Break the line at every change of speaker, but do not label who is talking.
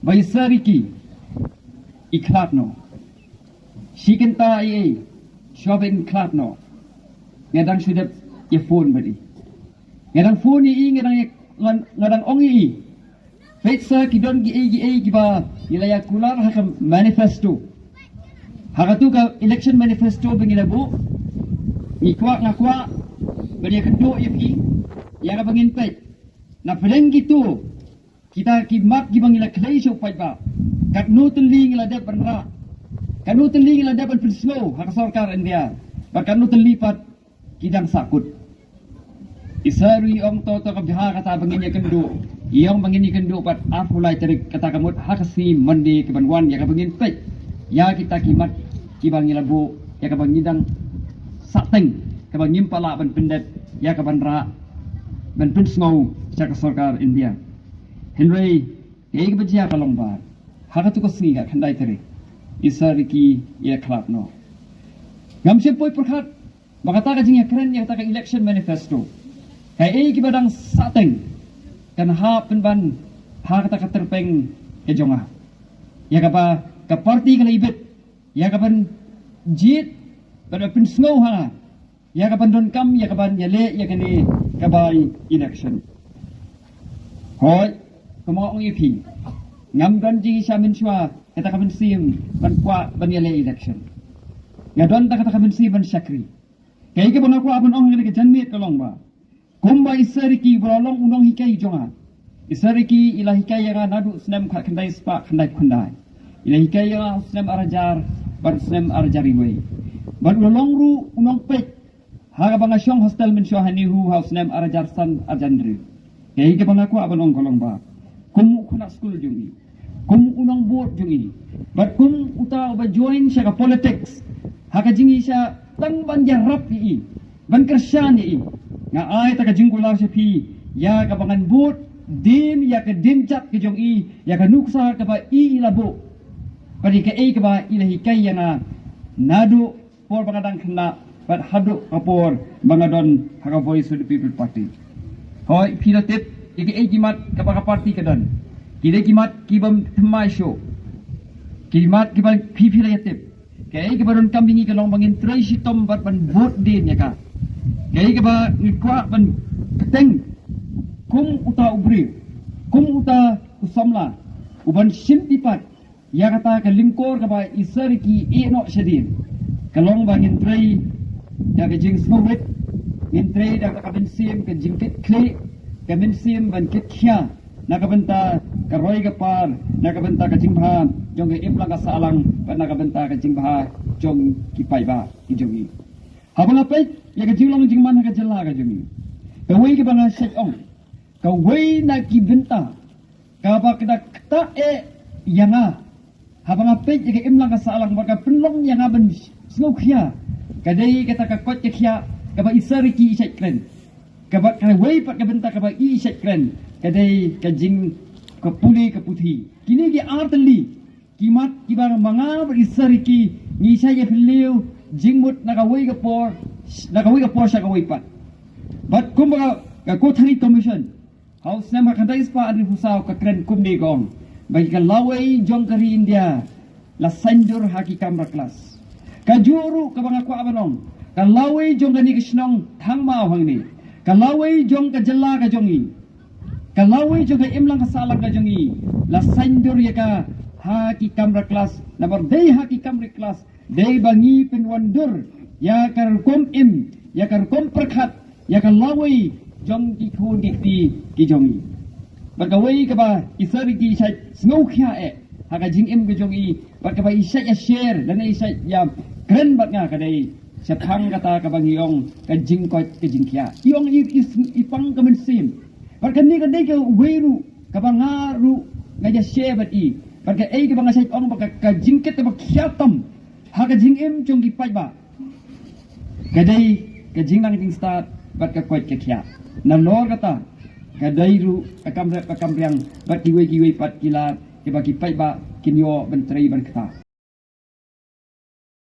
Baisariki iklatno. Shikenta ai shopping klatno. Ngadang sudah ye phone badi. Ngadang phone i ngadang ong i. Fetsa kidon gi ba ilaya kular hakam manifesto. Hakatu ka election manifesto bengilabu. Ikwa ngakwa badi kendo ipi. Ya ka bangin pet. Na pedeng gitu kita kimat gibangila klay so pay ba. Kat no teling ila de penra. Kat no teling ila de pen slow hak sarkar India. Bahkan no telipat kidang sakut. Isari ong toto kabha kata bangin ya kendo. Iyong bangin kendo pat afulai terik kata kamut hakasi mandi kebanwan ya ka bangin pet. Ya kita kimat gibangila bu ya ka bangidang sateng ka bangim pala ban pendet ya ka banra ban pen snow sa sarkar India. Henry, एक बजे आकर लंबार, हाथ तो कुछ नहीं है खंडाई तेरे, इस की ये खराब नो। गमशे पोई प्रखात, बगता का जिंग करें या ता का इलेक्शन मैनिफेस्टो, है एक बदंग सातें, kan ha penban ha kata katerpeng ke jonga, ya kapa ka parti ka libet, ya kapan jit, pada pen snow ha, ya kapan don kam, ya kapan yale, ya kani kabai election. Hoi. Kemau orang ipi, ngam don jing isya menshua kata kamen sim ban kwa ban yale election. Ngadon ta kata kamen sim ban syakri. Kai ke ban aku abon ong ngene ke janmit kolong ba. Kumba isariki bolong unong hikai jonga. Isariki ila hikai yang nadu senam khat kendai spa kendai. Ila hikai yang senam arajar ban senam arajari wei. Ban bolong ru unong pek. Ha bang asyong hostel menshua hanihu haus senam arajar san arjandri. Kai ke ban aku abon ong kolong ba. Kum kunak school jungi, kum unang board jungi, but kum uta uba join siya ka politics, haka jingi siya tang ban jarap i, ban kersyan i, nga ay taka jingkular siya pi, ya ka bangan board, dim ya ka dimchat ka jong i, ya ka nuksa ka ba i ilabo, padi ka ay ka ba ilahikay ya na nado por bangadang kena, but hado kapor bangadon haka voice of the people party. Hoy pilatip. Iki kimat kapag parti kadan. Kile kimat kibam thamai show. Kimat kibam pipilayatip. Kaya kibaron kambingi kalong bangin tray sitom bat ban vote din ya ka. Kaya kiba ngikwa ban keteng. Kum uta ubri. Kum uta usamla. Uban simtipat. Ya kata kalingkor kaba isariki eno syadin. Kalong bangin tray ya ka jing snowwit. Ngin tray da ka bensim ka jingkit clay. Kami sim ban kitya nakabenta karoy kapar nakabenta ka jingba jong ke implang ka salang ban nakabenta ka jingba jong kipay ba ijongi habang apay ya ka jinglang jingman ka jala ka jongi kaway ka banga set ong kaway na kibenta ka ba kada kta yanga habang apay ya ka implang ka salang baka penlong yanga ban snokya kadai kata ka kot kya ka ba isariki iset kren kabat kawai pat kabenta kabat i sekren kadai kajing kapuli kaputhi kini ki artli kimat kibar manga berisariki ni saya filiu jingmut nakawai kapor sa kawai pat bat kumba ka kothari commission house nama kadai spa adri husau ka kren kumni gong bagi ka lawai jong kari India la sanjur haki kamra kelas kajuru kabang aku abanong ka lawai jong kani kisnong thangma hangni kalawai jong ka jala ka jongi kalawai jong ka imlang ka salang ka jongi la sandur ya ka haki kamra kelas number day haki kamra kelas day bangi penwandur ya kar kom im ya kar kom perkhat ya kalawai jong ki khun ki jongi bagawai ka ba isari ki sai snow khya haka jing im ka jongi bagaba isai ya share dan isai ya kren bat nga ka dai Sepang kata kabang iyong kajing kot kajing kya. Iyong ipang kamensim. Perkani kadai ke weru kabang ngaru ngaja shebat i. Perka ay kabang asay ong baka kajing ket bak kyatam. Ha kajing im chung kipai ba. Kadai kajing nang ting start bat ka kot kya. Nalor kata kadai ru akamriang bat kiwe pat kilat ke baki pai ba kinyo bentrai ban kata.